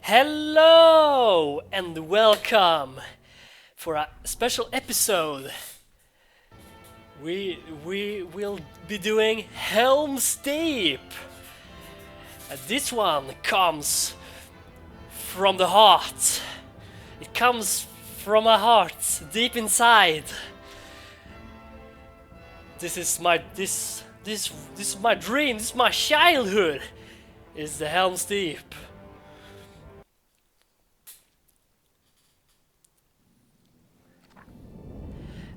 Hello and welcome for a special episode. We will be doing Helms Deep. This one comes from the heart. It comes from my heart, deep inside. This is my dream. This is my childhood. Is the Helms Deep.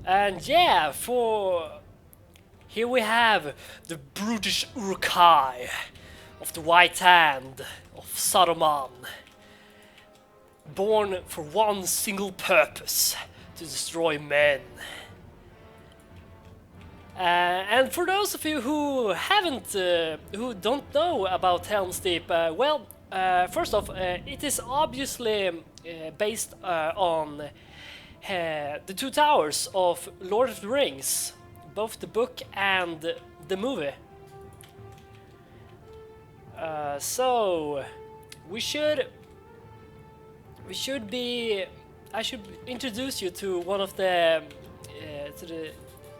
And yeah, here we have the brutish Uruk-Hai of the White Hand of Saruman, born for one single purpose: to destroy men. And for those of you who who don't know about Helm's Deep, first off, it is obviously based on the Two Towers of Lord of the Rings, both the book and the movie. So I should introduce you to one of the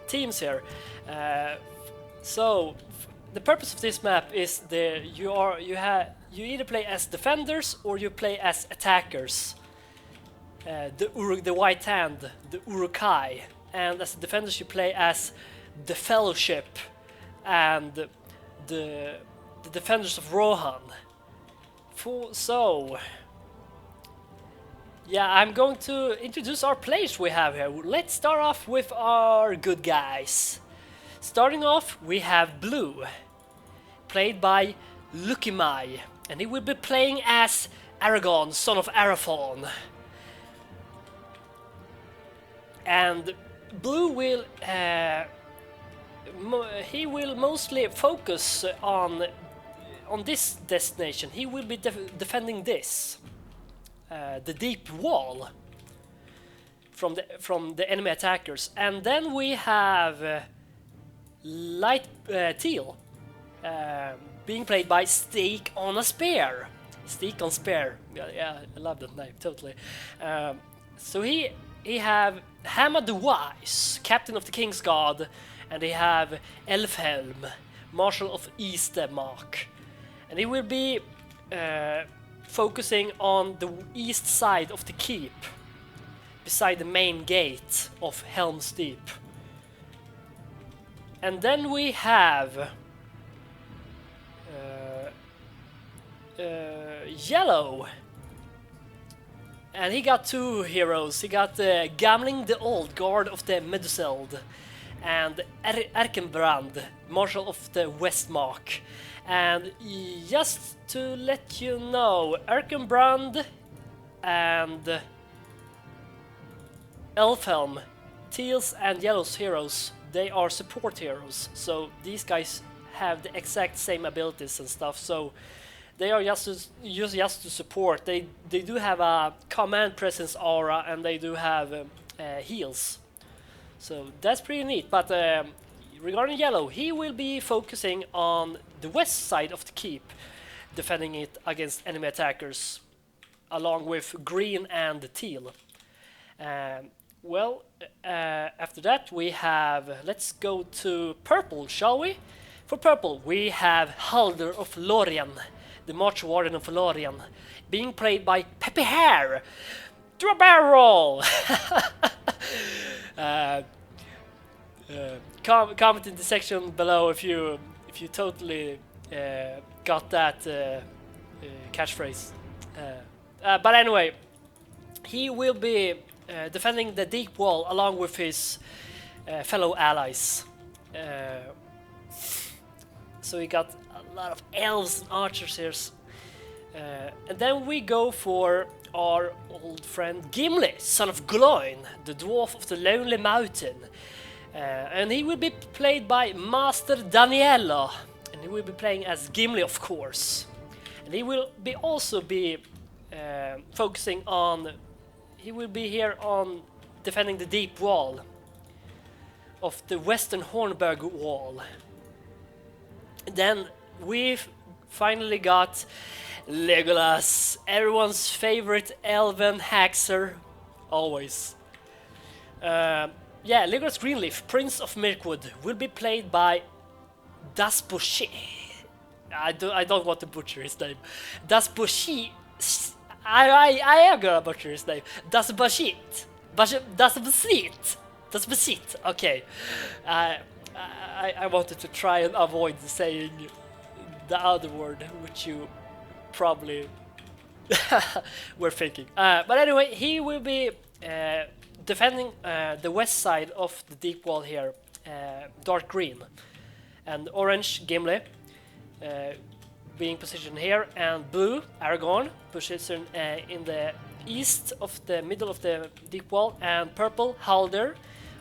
teams here. So the purpose of this map is you either play as defenders or you play as attackers. The White Hand, the Uruk-Hai, and as defenders you play as the Fellowship and the defenders of Rohan. I'm going to introduce our players we have here. Let's start off with our good guys. Starting off, we have Blue, played by Uruk-Hai, and he will be playing as Aragorn, son of Arathorn. And Blue will he will mostly focus on this destination. He will be defending this, the deep wall from the enemy attackers. And then we have Light Teal, being played by Steak on a Spear. Steak on Spear. Yeah, I love that name totally. So he have Hammer the Wise, Captain of the King's Guard, and he have Helms, Marshal of Eastmark. And he will be focusing on the east side of the keep, beside the main gate of Helm's Deep. And then we have Yellow. And he got two heroes. He got Gamling the Old, Guard of the Meduseld, and Erkenbrand, Marshal of the Westmark. And just to let you know, Erkenbrand and Elfhelm, Teal's and Yellow's heroes, they are support heroes. So these guys have the exact same abilities and stuff. So they are just to support. They do have a command presence aura, and they do have heals. So that's pretty neat. But regarding Yellow, he will be focusing on the west side of the keep, defending it against enemy attackers, along with Green and Teal. After that we have, let's go to Purple, shall we? For Purple we have Halder of Lorien, the March Warden of Lorien, being played by Peppy Hare. Do a barrel roll! Comment in the section below if you totally got that catchphrase. But anyway, he will be defending the deep wall along with his fellow allies. So we got a lot of elves and archers here. And then we go for our old friend Gimli, son of Gloin, the dwarf of the Lonely Mountain. And he will be played by Master Daniela, and he will be playing as Gimli, of course. And he will also be focusing on, he will be here on defending the deep wall of the Western Hornburg wall. Then we've finally got Legolas, everyone's favorite elven haxer, always. Yeah, Legolas Greenleaf, Prince of Mirkwood, will be played by Dasbushi. I don't want to butcher his name. Dasbushi. I am gonna butcher his name. Dasbushit. Dasbushit. Okay. I wanted to try and avoid saying the other word, which you probably were thinking. But anyway, he will be defending the west side of the deep wall here, dark green, and orange Gimli being positioned here, and blue Aragorn positioned in the east of the middle of the deep wall, and purple Halder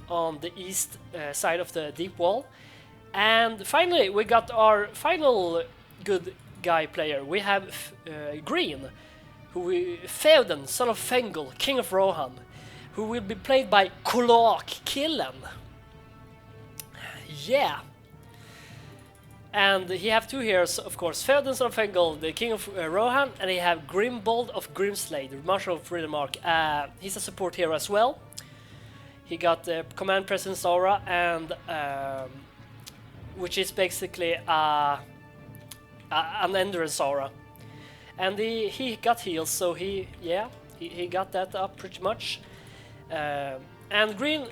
on the east side of the deep wall. And finally, we got our final good guy player. We have green, Theoden, son of Fengel, king of Rohan, who will be played by Kulak Killen. Yeah. And he have two heroes, of course, Theoden, son of Fengel, the king of Rohan, and he have Grimbold of Grimslade, the Marshal of Riddermark. He's a support hero as well. He got Command Presence Aura, and which is basically an Endurance Aura. And he got heals, so he got that up pretty much. And green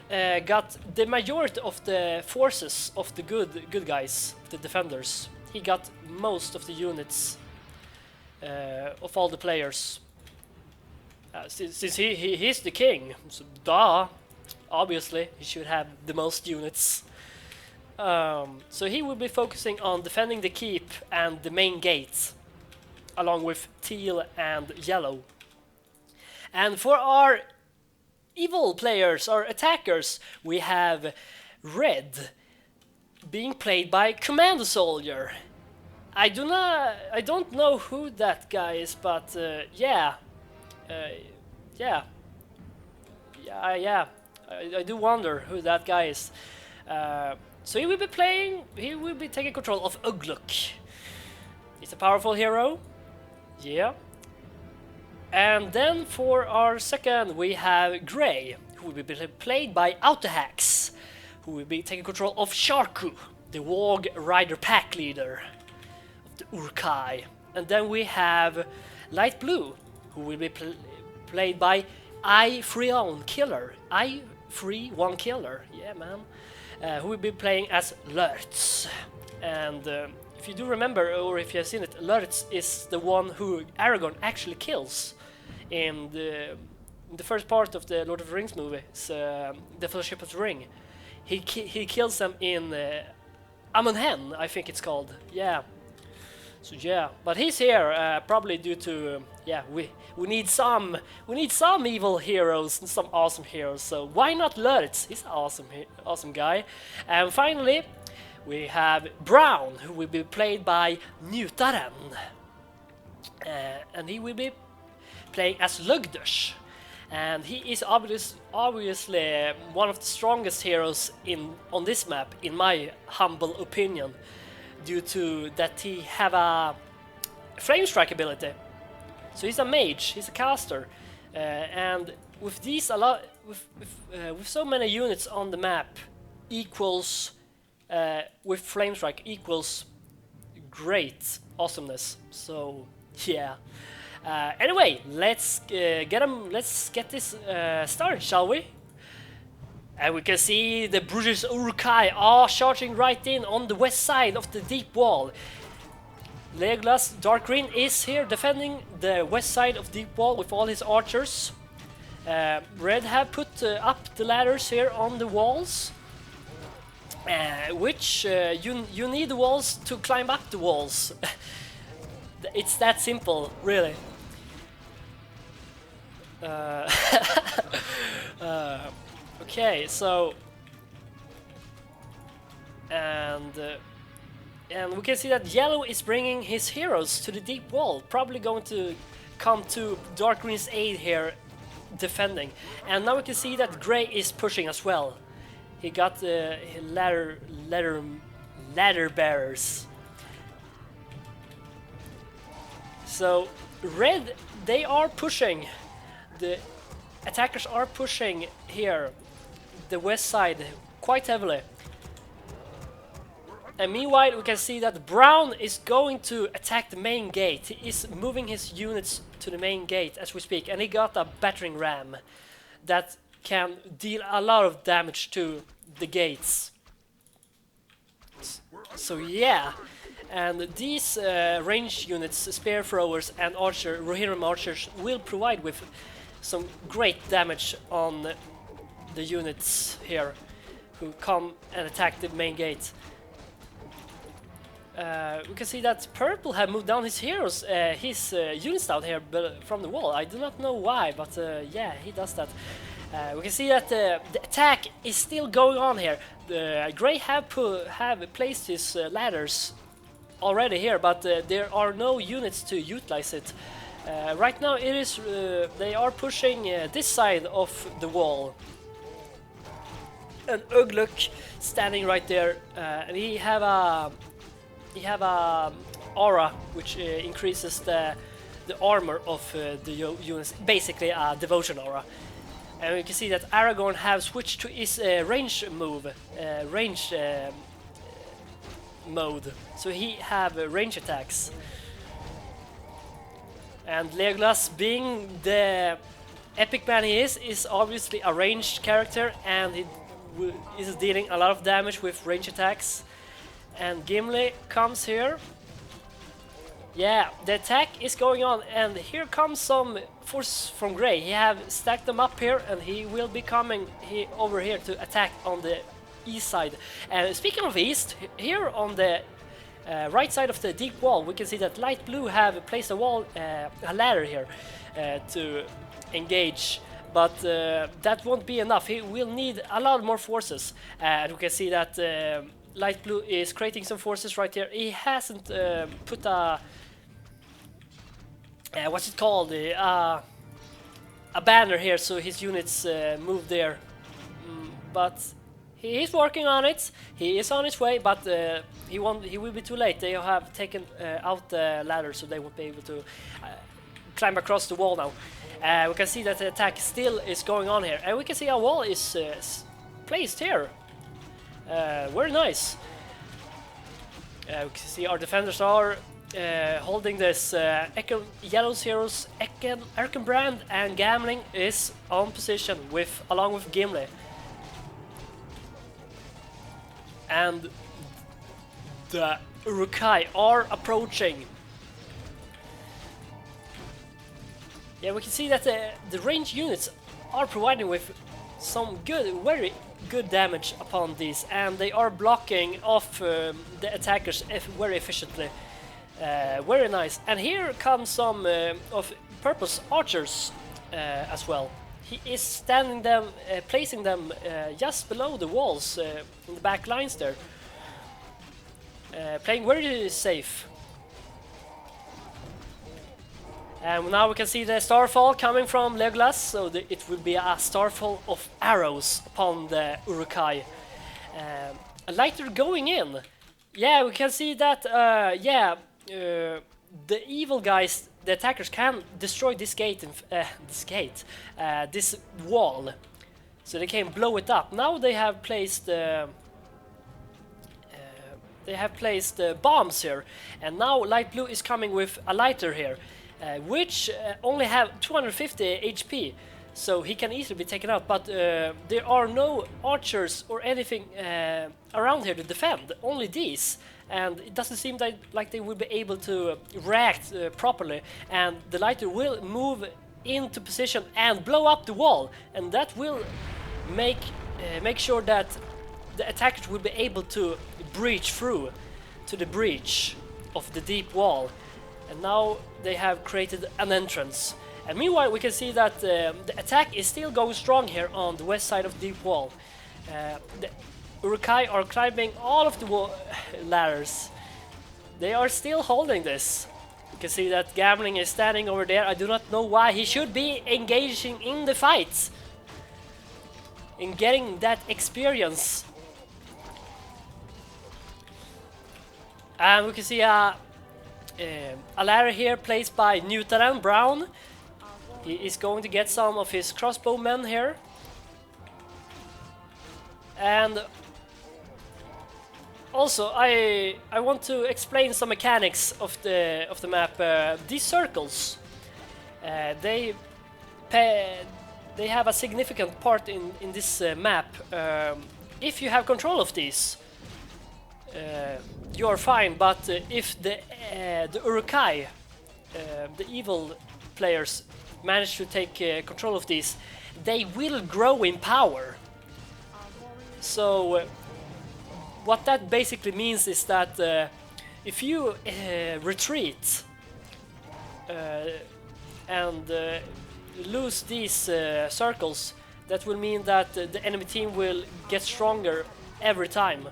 got the majority of the forces of the good guys, the defenders. He got most of the units of all the players. Since he's the king, so obviously he should have the most units. So he will be focusing on defending the keep and the main gate, along with teal and yellow. And for our evil players, our attackers, we have red, being played by Commando Soldier. I don't know who that guy is, but I do wonder who that guy is. So he will be taking control of Ugluk. He's a powerful hero. Yeah. And then for our second, we have Grey, who will be played by Autohax, who will be taking control of Sharku, the Warg Rider pack leader of the Uruk-Hai. And then we have Light Blue, who will be played by I-Freon Killer. I-Free-One Killer, yeah man. Who will be playing as Lurtz. And if you do remember, or if you have seen it, Lurtz is the one who Aragorn actually kills in the first part of the Lord of the Rings movie, The Fellowship of the Ring. He kills them in Amon Hen, I think it's called. Yeah. So yeah, but he's here probably due to we need some evil heroes and some awesome heroes. So why not Lurtz? He's an awesome guy. And finally, we have Brown, who will be played by Njutaren. And he will be playing as Lugdush. And he is obviously one of the strongest heroes on this map, in my humble opinion, due to that he have a flame strike ability. So he's a mage, he's a caster, and with these with so many units on the map, equals with flame strike equals great awesomeness. So yeah. Anyway, let's get this started, shall we? And we can see the brutish Uruk-Hai are charging right in on the west side of the deep wall. Legolas Dark Green is here defending the west side of deep wall with all his archers. Red have put up the ladders here on the walls, which you need the walls to climb up the walls. It's that simple, really. Okay, so and we can see that yellow is bringing his heroes to the deep wall, probably going to come to Dark Green's aid here, defending. And now we can see that Grey is pushing as well. He got the ladder bearers. So red, they are pushing. The attackers are pushing here, the west side, quite heavily. And meanwhile, we can see that Brown is going to attack the main gate. He is moving his units to the main gate as we speak, and he got a battering ram that can deal a lot of damage to the gates. So yeah, and these range units, spear throwers and Rohirrim archers, will provide with some great damage on the units here who come and attack the main gate. We can see that Purple have moved down his heroes, his units down here from the wall. I do not know why, but yeah, he does that. We can see that the attack is still going on here. The Grey have placed his ladders already here, but there are no units to utilize it. Right now, it is they are pushing this side of the wall. And Ugluk standing right there, and he have a aura which increases the armor of the units, basically a devotion aura. And we can see that Aragorn have switched to his range mode, so he have range attacks. And Legolas, being the epic man he is obviously a ranged character, and he is dealing a lot of damage with range attacks. And Gimli comes here. Yeah, the attack is going on, and here comes some force from Grey. He have stacked them up here, and he will be coming over here to attack on the east side. And speaking of east, here on the right side of the deep wall, we can see that Light Blue have placed a ladder here to engage. But that won't be enough. He will need a lot more forces. And we can see that Light Blue is creating some forces right here. He hasn't put a what's it called? A banner here, so his units move there. But he is working on it. He is on his way, but he will be too late. They have taken out the ladder, so they won't be able to climb across the wall now. We can see that the attack still is going on here, and we can see a wall is placed here. Very nice. We can see our defenders are holding this. Yellow's heroes, Erkenbrand and Gamling is on position along with Gimli. And the Uruk-Hai are approaching. Yeah, we can see that the ranged units are providing with some very good damage upon these, and they are blocking off the attackers very efficiently. Very nice. And here comes some of Purple's archers as well. He is standing them, placing them just below the walls in the back lines there. Playing very safe. And now we can see the starfall coming from Legolas, so it will be a starfall of arrows upon the Uruk-Hai. A lighter going in. Yeah, we can see that, the evil guys, the attackers, can destroy this gate, this wall. So they can blow it up. Now they have placed bombs here, and now Light Blue is coming with a lighter here. Which only have 250 HP, so he can easily be taken out, but there are no archers or anything around here to defend, only these, and it doesn't seem like they will be able to react properly, and the lighter will move into position and blow up the wall, and that will make sure that the attackers will be able to breach through to the breach of the deep wall. And now they have created an entrance. And meanwhile, we can see that the attack is still going strong here on the west side of the deep wall. The Uruk-Hai are climbing all of the ladders. They are still holding this. You can see that Gambling is standing over there. I do not know why. He should be engaging in the fight, in getting that experience. And we can see Alaria here, placed by Newtaran Brown. He is going to get some of his crossbowmen here. And also, I want to explain some mechanics of the map. These circles, they have a significant part in this map. If you have control of these, you are fine. But if the Uruk-Hai, the evil players, manage to take control of these, they will grow in power. So what that basically means is that if you retreat and lose these circles, that will mean that the enemy team will get stronger every time.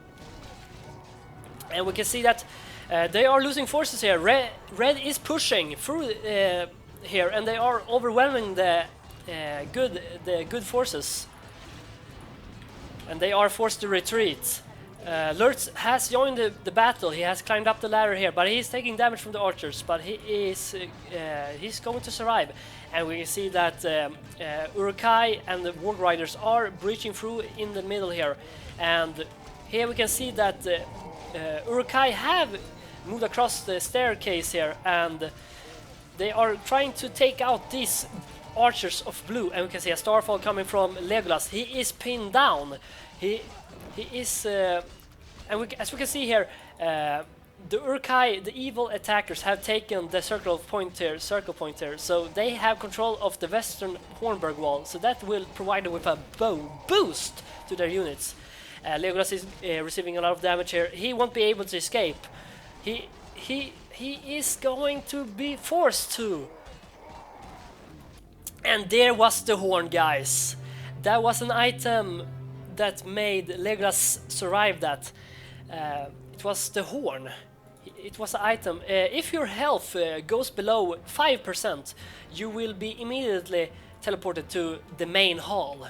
And we can see that they are losing forces here. Red is pushing through here, and they are overwhelming the good forces. And they are forced to retreat. Lurtz has joined the battle. He has climbed up the ladder here, but he is taking damage from the archers. But he's going to survive. And we can see that Uruk-Hai and the Warg Riders are breaching through in the middle here. And here we can see that Uruk-Hai have moved across the staircase here, and they are trying to take out these archers of blue. And we can see a starfall coming from Legolas. He is pinned down. He is, and as we can see here, the Uruk-Hai, the evil attackers, have taken the circle point here, so they have control of the western Hornburg wall. So that will provide them with a boost to their units. Legolas is receiving a lot of damage here. He won't be able to escape. He is going to be forced to. And there was the horn, guys. That was an item that made Legolas survive that. It was the horn. It was an item. If your health goes below 5%, you will be immediately teleported to the main hall.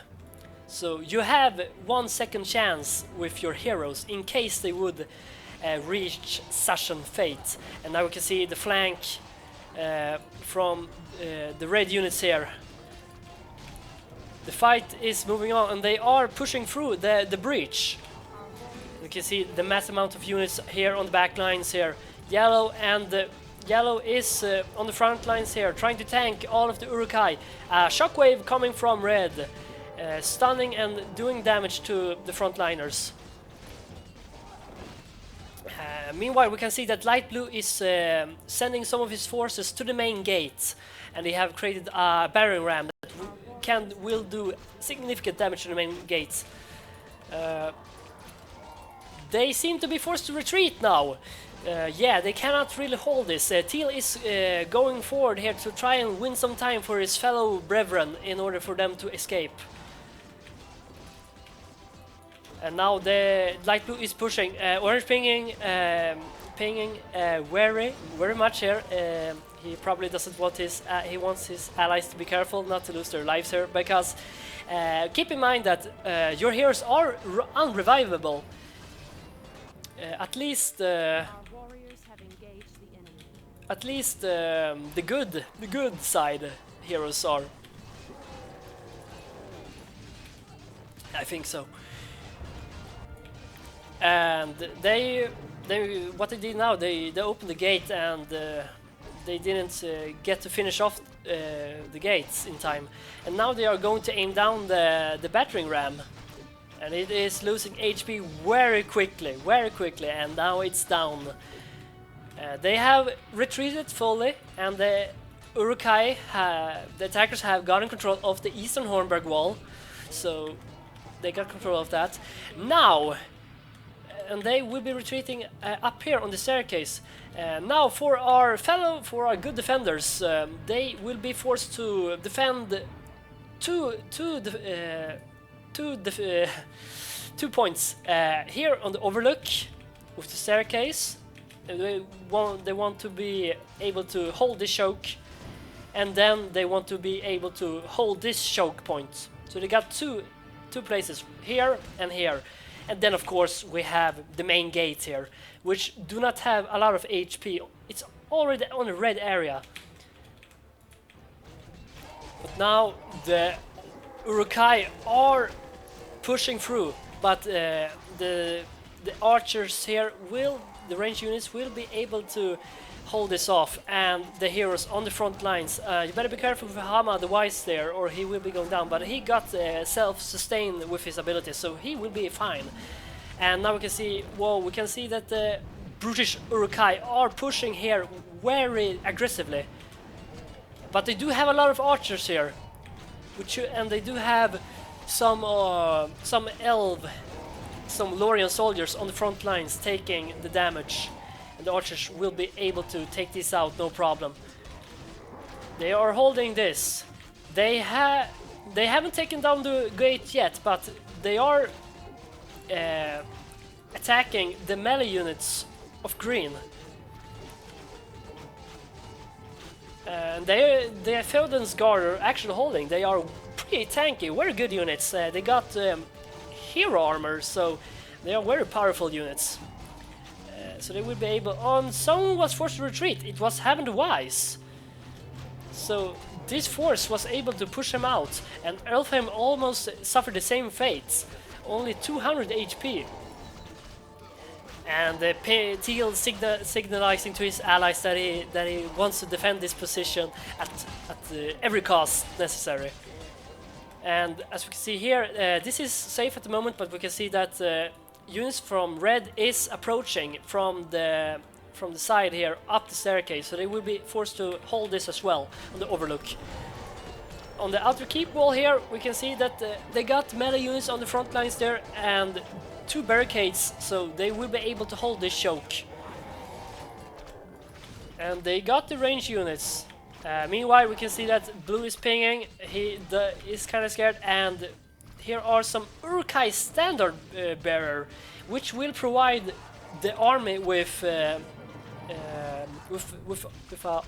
So you have 1 second chance with your heroes in case they would reach such a fate. And now we can see the flank from the red units here. The fight is moving on, and they are pushing through the breach. You can see the mass amount of units here on the back lines here. Yellow is on the front lines here, trying to tank all of the Uruk-Hai. Shockwave coming from red, stunning and doing damage to the frontliners. Meanwhile, we can see that light blue is sending some of his forces to the main gate, and they have created a battering ram that will do significant damage to the main gates. They seem to be forced to retreat now. Yeah, they cannot really hold this. Teal is going forward here to try and win some time for his fellow brethren in order for them to escape. And now the light blue is pushing. Orange pinging very much here. He probably doesn't want he wants his allies to be careful not to lose their lives here, because keep in mind that your heroes are unrevivable. At least the good side heroes are. I think so. And what they did now, they opened the gate, and they didn't get to finish off the gates in time. And now they are going to aim down the battering ram. And it is losing HP very quickly, and now it's down. They have retreated fully, and the Uruk-Hai, the attackers, have gotten control of the eastern Hornburg wall, so they got control of that. Now, and they will be retreating up here on the staircase. Now, for our good defenders, they will be forced to defend two points here on the overlook with the staircase. They want to be able to hold this choke, and then they want to be able to hold this choke point. So they got two places, here and here. And then of course we have the main gate here, which do not have a lot of HP. It's already on the red area. But now the Uruk-Hai are pushing through, but the archers here the range units will be able to hold this off, and the heroes on the front lines. You better be careful with Hama the Wise there, or he will be going down, but he got self-sustained with his abilities, so he will be fine. And now we can see, whoa, we can see that the brutish Uruk-Hai are pushing here very aggressively. But they do have a lot of archers here, and they do have some Lorien soldiers on the front lines taking the damage. And the archers will be able to take this out, no problem. They are holding this. They haven't taken down the gate yet, but they are attacking the melee units of green. And the Theoden's Guard are actually holding. They are pretty tanky, very good units. They got hero armor, so they are very powerful units. So they will be able... someone was forced to retreat. It was Haven the Wise. So this force was able to push him out, and Elfheim almost suffered the same fate. Only 200 HP. And Teal signalizing to his allies that he wants to defend this position at every cost necessary. And as we can see here, this is safe at the moment, but we can see that units from red is approaching from the side here up the staircase, so they will be forced to hold this as well on the overlook. On the outer keep wall here, we can see that they got melee units on the front lines there and 2 barricades, so they will be able to hold this choke. And they got the range units. Meanwhile, we can see that Blue is pinging. He is kind of scared, and here are some Uruk-Hai standard bearer, which will provide the army with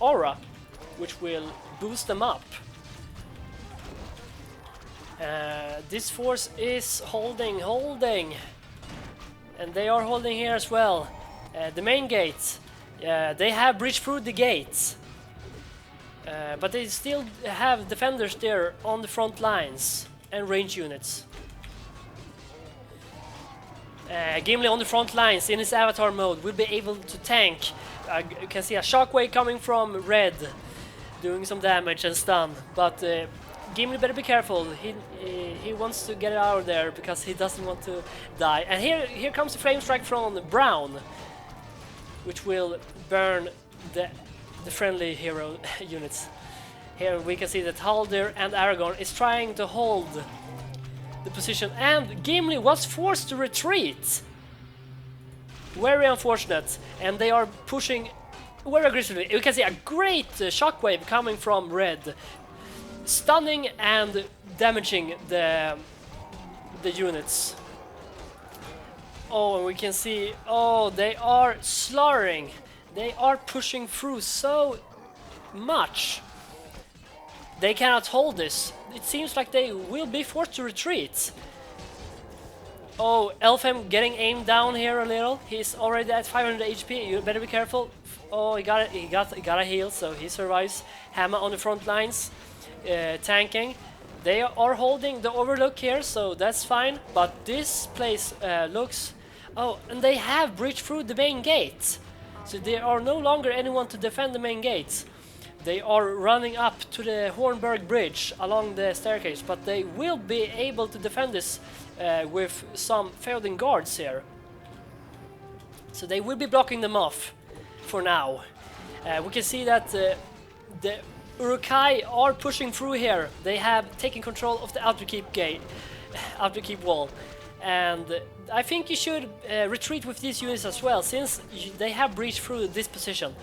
aura, which will boost them up. This force is holding, and they are holding here as well. The main gate, they have breached through the gates, but they still have defenders there on the front lines and range units. Gimli on the front lines in his avatar mode will be able to tank. You can see a shockwave coming from red, doing some damage and stun, but Gimli better be careful. He wants to get out of there because he doesn't want to die. And here comes the flame strike from Brown, which will burn the friendly hero units. Here we can see that Haldir and Aragorn is trying to hold the position, and Gimli was forced to retreat. Very unfortunate, and they are pushing very aggressively. You can see a great shockwave coming from red, stunning and damaging the units. Oh, and we can see, oh, they are slurring. They are pushing through so much. They cannot hold this. It seems like they will be forced to retreat. Oh, Elfheim getting aimed down here a little. He's already at 500 HP. You better be careful. Oh, he got a heal, so he survives. Hammer on the front lines, tanking. They are holding the overlook here, so that's fine. But this place looks... Oh, and they have breached through the main gate. So there are no longer anyone to defend the main gates. They are running up to the Hornberg Bridge along the staircase, but they will be able to defend this with some Theoden guards here. So they will be blocking them off for now. We can see that the Uruk-Hai are pushing through here. They have taken control of the outer keep gate, outer keep wall, and I think you should retreat with these units as well, since they have breached through this position.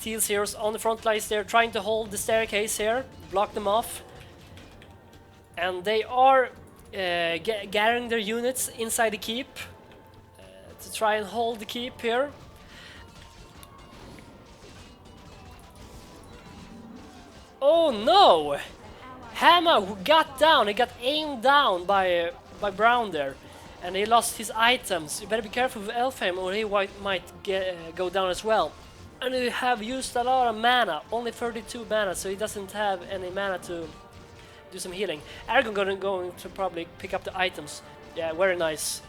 Teal's heroes on the front lines, they're trying to hold the staircase here, block them off, and they are gathering their units inside the keep to try and hold the keep here. Oh no! Hammer who got down, he got aimed down by Brown there, and he lost his items. You better be careful with Elfheim or he might go down as well. And we have used a lot of mana, only 32 mana, so he doesn't have any mana to do some healing. Aragorn going to probably pick up the items. Yeah, very nice.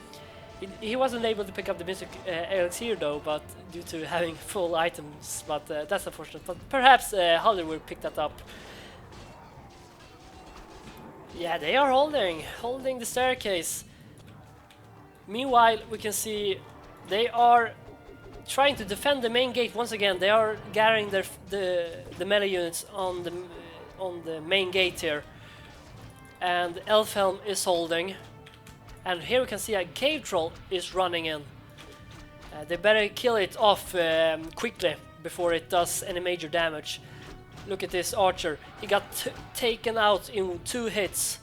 He wasn't able to pick up the mystic elixir though, but due to having full items, but that's unfortunate. But perhaps Haldir will pick that up. Yeah, they are holding the staircase. Meanwhile, we can see they are trying to defend the main gate once again. They are gathering the melee units on the main gate here, and Elfhelm is holding. And here we can see a cave troll is running in. They better kill it off quickly before it does any major damage. Look at this archer. He got taken out in 2 hits.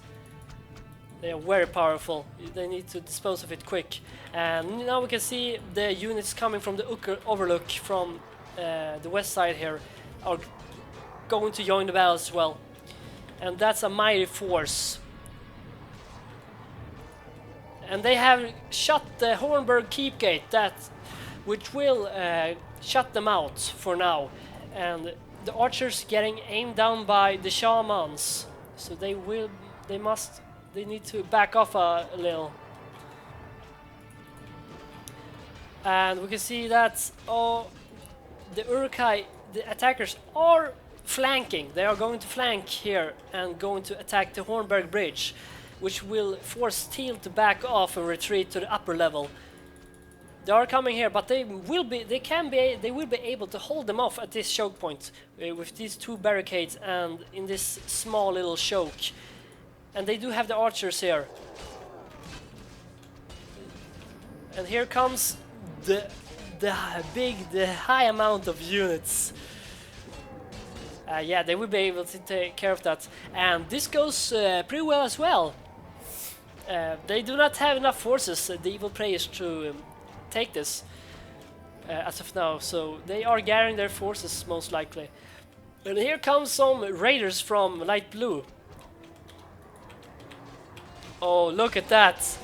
They are very powerful. They need to dispose of it quick. And now we can see the units coming from the overlook from the west side here are going to join the battle as well. And that's a mighty force. And they have shut the Hornburg Keep Gate, which will shut them out for now. And the archers getting aimed down by the shamans, so they need to back off a little. And we can see that the Uruk-Hai, the attackers, are flanking. They are going to flank here and going to attack the Hornburg Bridge, which will force Steel to back off and retreat to the upper level. They are coming here, but they will be able to hold them off at this choke point with these 2 barricades and in this small little choke. And they do have the archers here. And here comes the high amount of units. Yeah, they will be able to take care of that. And this goes pretty well as well. They do not have enough forces, the evil players, to take this as of now, so they are gathering their forces most likely. And here comes some raiders from light blue. Oh, look at that!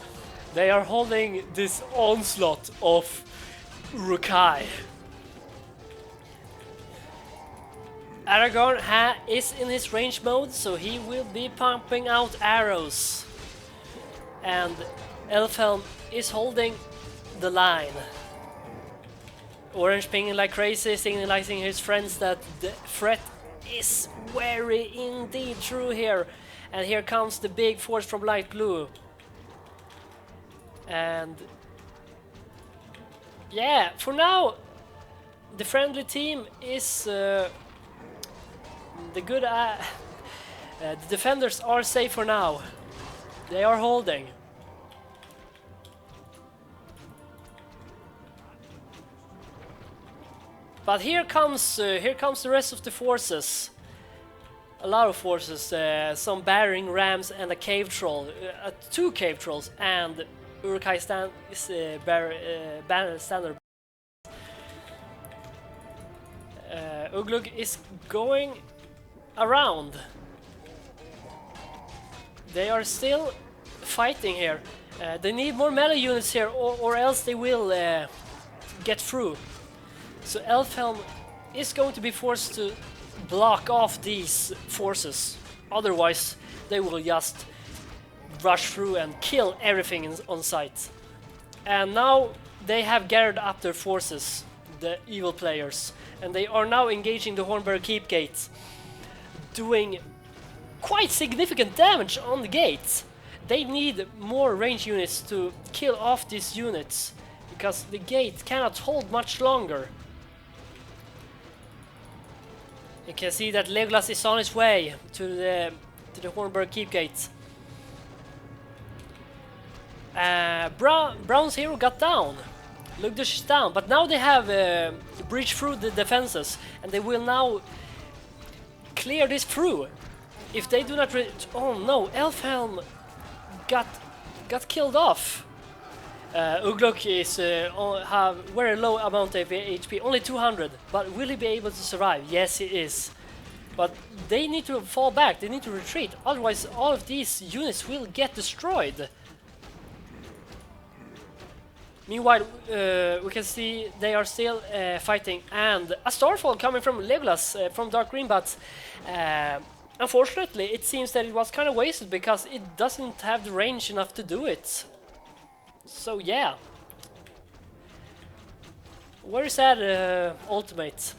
They are holding this onslaught of Uruk-Hai. Aragorn is in his range mode, so he will be pumping out arrows. And Elfhelm is holding the line. Orange pinging like crazy, signalizing his friends that the threat is very indeed true here. And here comes the big force from light blue. And yeah, for now the friendly team is the good. The defenders are safe for now. They are holding. But here comes the rest of the forces. A lot of forces, some battering rams and a cave troll, 2 cave trolls, and Uruk-Hai standard. Ugluk is going around. They are still fighting here. They need more melee units here, or else they will get through. So Elfhelm is going to be forced to block off these forces. Otherwise, they will just rush through and kill everything on sight. And now they have gathered up their forces, the evil players, and they are now engaging the Hornburg Keep Gate, doing quite significant damage on the gate. They need more range units to kill off these units, because the gate cannot hold much longer. You can see that Legolas is on his way to the Hornburg Keep Gate. Brown's hero got down. Lugdush is down, but now they have breached through the defenses, and they will now clear this through. If they do not, oh no, Elfhelm got killed off. Ugluk is have very low amount of HP, only 200. But will he be able to survive? Yes, he is. But they need to fall back. They need to retreat. Otherwise, all of these units will get destroyed. Meanwhile, we can see they are still fighting, and a starfall coming from Legolas from Dark Green, but unfortunately it seems that it was kind of wasted because it doesn't have the range enough to do it. So yeah. Where is that ultimate?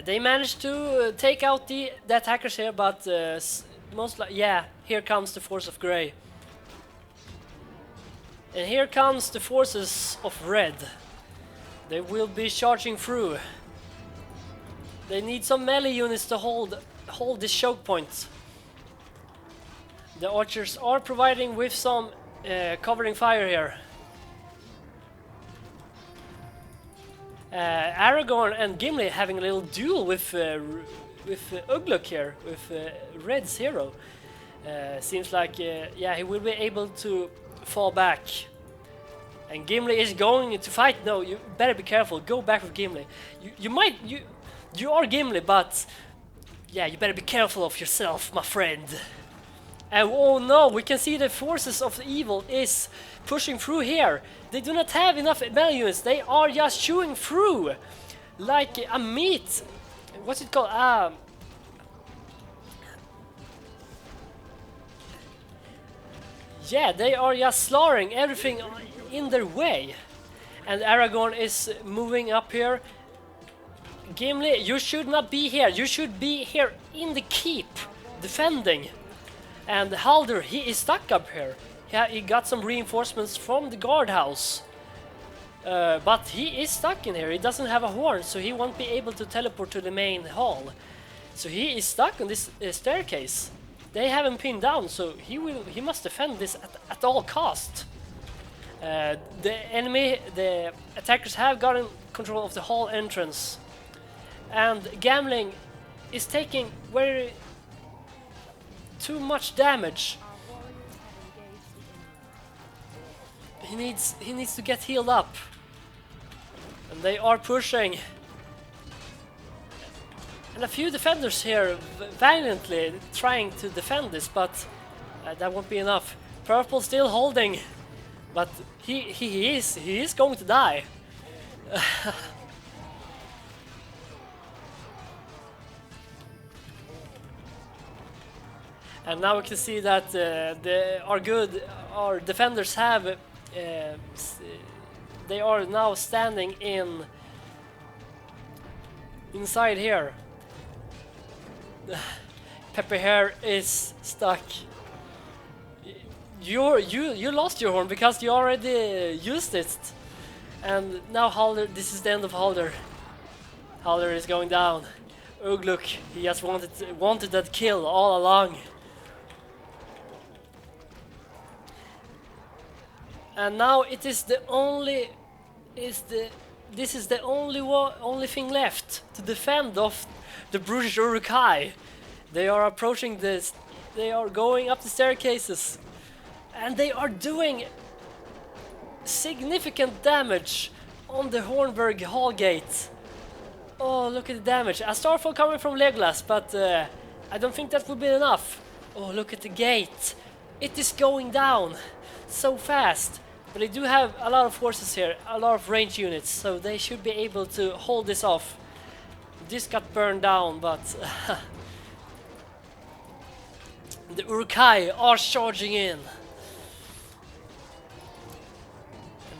They managed to take out the attackers here, but yeah, here comes the Force of Grey. And here comes the forces of Red. They will be charging through. They need some melee units to hold this choke point. The archers are providing with some covering fire here. Aragorn and Gimli having a little duel with Uruk here, with Red's hero. Seems like yeah, he will be able to fall back. And Gimli is going to fight. No, you better be careful. Go back with Gimli. You are Gimli, but yeah, you better be careful of yourself, my friend. And oh no, we can see the forces of the evil is pushing through here. They do not have enough melee units. They are just chewing through like a meat. What's it called? Yeah, they are just slaughtering everything in their way. And Aragorn is moving up here. Gimli, you should not be here. You should be here in the keep, defending. And Haldir, he is stuck up here. Yeah, he got some reinforcements from the guardhouse. But he is stuck in here. He doesn't have a horn, so he won't be able to teleport to the main hall. So he is stuck on this staircase. They have him pinned down, so he must defend this at all cost. The attackers have gotten control of the hall entrance, and Gamling is taking very too much damage. He needs to get healed up, and they are pushing. And a few defenders here valiantly trying to defend this, but that won't be enough. Purple still holding, but he is going to die. And now we can see that our defenders have they are now standing inside here. Pepper Hair is stuck. You lost your horn because you already used it. And now Haldir, this is the end of Haldir. Haldir is going down. Uruk, he just wanted that kill all along. And now it is the only only thing left to defend of the brutish Uruk-Hai. They are approaching this. They are going up the staircases, and they are doing significant damage on the Hornburg Hall gate. Oh, look at the damage! A starfall coming from Legolas, but I don't think that would be enough. Oh, look at the gate! It is going down so fast. But they do have a lot of forces here, a lot of range units, so they should be able to hold this off. This got burned down, but the Uruk-Hai are charging in.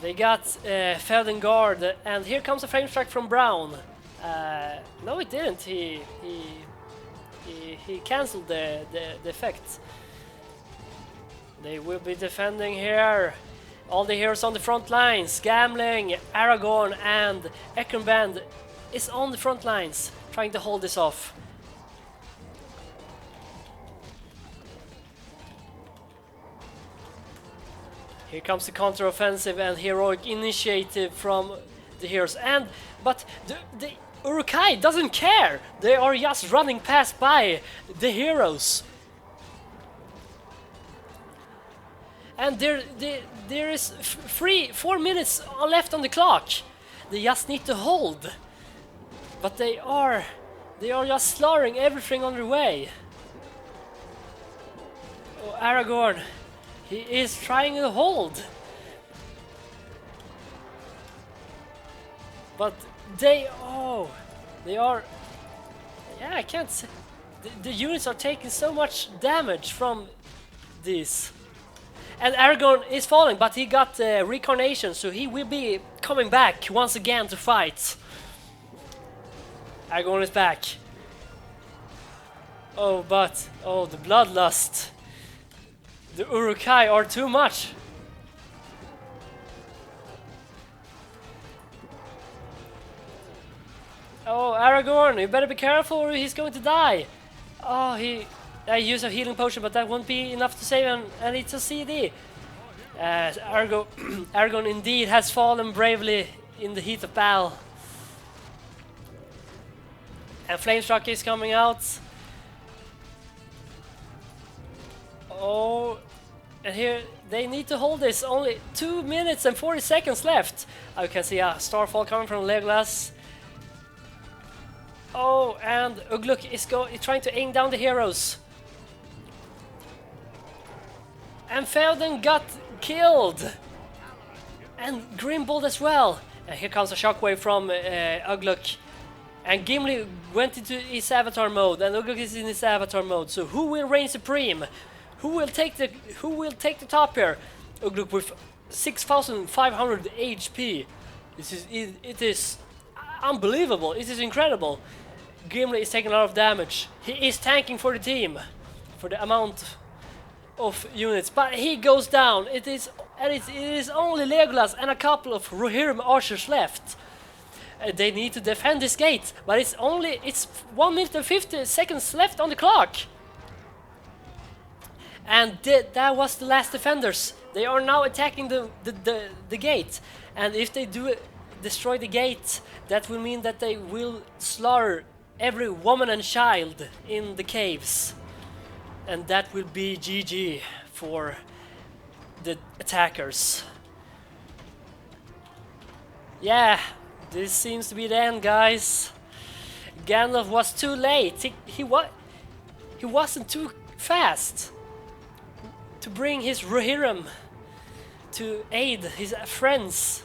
They got Felden Guard, and here comes a frame strike from Brown. No, it didn't. He cancelled the effect. They will be defending here. All the heroes on the front lines. Gamling, Aragorn, and Ekremband is on the front lines, trying to hold this off. Here comes the counter-offensive and heroic initiative from the heroes. But the Uruk-Hai doesn't care. They are just running past by the heroes. And there is 4 minutes left on the clock. They just need to hold. But they are just slaughtering everything on their way. Oh, Aragorn, he is trying to hold. But they are. Yeah, I can't say. The units are taking so much damage from this. And Aragorn is falling, but he got reincarnation, so he will be coming back once again to fight. Aragorn is back. Oh, but the bloodlust. The Uruk-Hai are too much. Oh, Aragorn, you better be careful or he's going to die. Oh, I used a healing potion, but that won't be enough to save him, and it's a CD. Aragorn indeed has fallen bravely in the heat of battle. And Flamestruck is coming out. Oh, and here they need to hold this. Only 2 minutes and 40 seconds left. You can see a starfall coming from Legolas. Oh, and Ugluk is trying to aim down the heroes. And Feodin got killed. And Grimbold as well. And here comes a shockwave from Ugluk. And Gimli went into his avatar mode, and Ugluk is in his avatar mode. So who will reign supreme? Who will take the top here? Ugluk with 6,500 HP. It is unbelievable. It is incredible. Gimli is taking a lot of damage. He is tanking for the team, for the amount of units, but he goes down. It is only Legolas and a couple of Rohirrim archers left. They need to defend this gate, but it's 1 minute and 50 seconds left on the clock. And that was the last defenders. They are now attacking the gate, and if they destroy the gate, that will mean that they will slaughter every woman and child in the caves, and that will be GG for the attackers. Yeah, this seems to be the end, guys. Gandalf was too late. He wasn't too fast to bring his Rohirrim to aid his friends.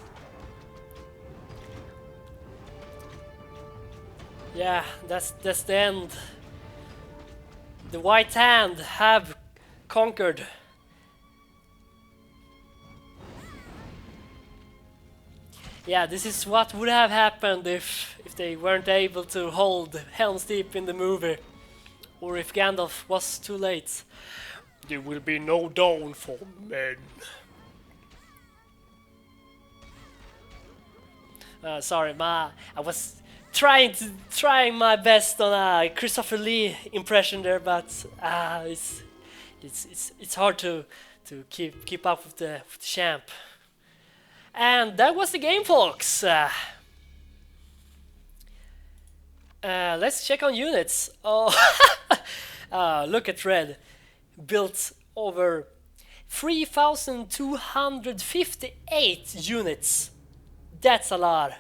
Yeah, that's the end. The White Hand have conquered. Yeah, this is what would have happened if they weren't able to hold Helms Deep in the movie, or if Gandalf was too late. There will be no dawn for men. Sorry, I was trying my best on a Christopher Lee impression there, but it's hard to keep up with the champ. And that was the game, folks. Let's check on units. Oh, look at Red. Built over 3,258 units. That's a lot.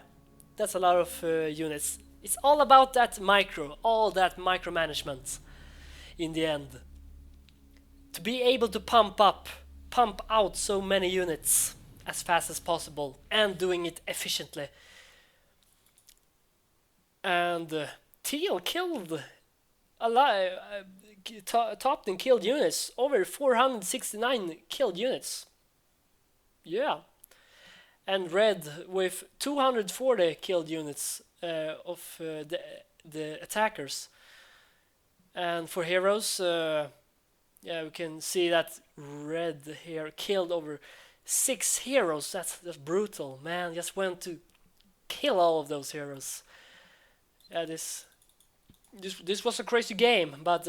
That's a lot of units. It's all about that micromanagement in the end. To be able to pump out so many units as fast as possible and doing it efficiently. And Teal killed a lot, topped in killed units, over 469 killed units. Yeah. And Red with 240 killed units of the attackers. And for heroes, yeah, we can see that Red here killed over 6 heroes. That's brutal, man. Just went to kill all of those heroes. Yeah, this was a crazy game, but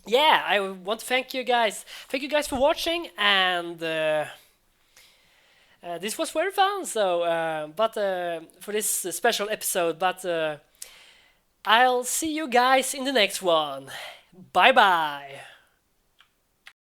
yeah, I want to thank you guys. Thank you guys for watching, and this was very fun. So, but for this special episode, but I'll see you guys in the next one. Bye bye.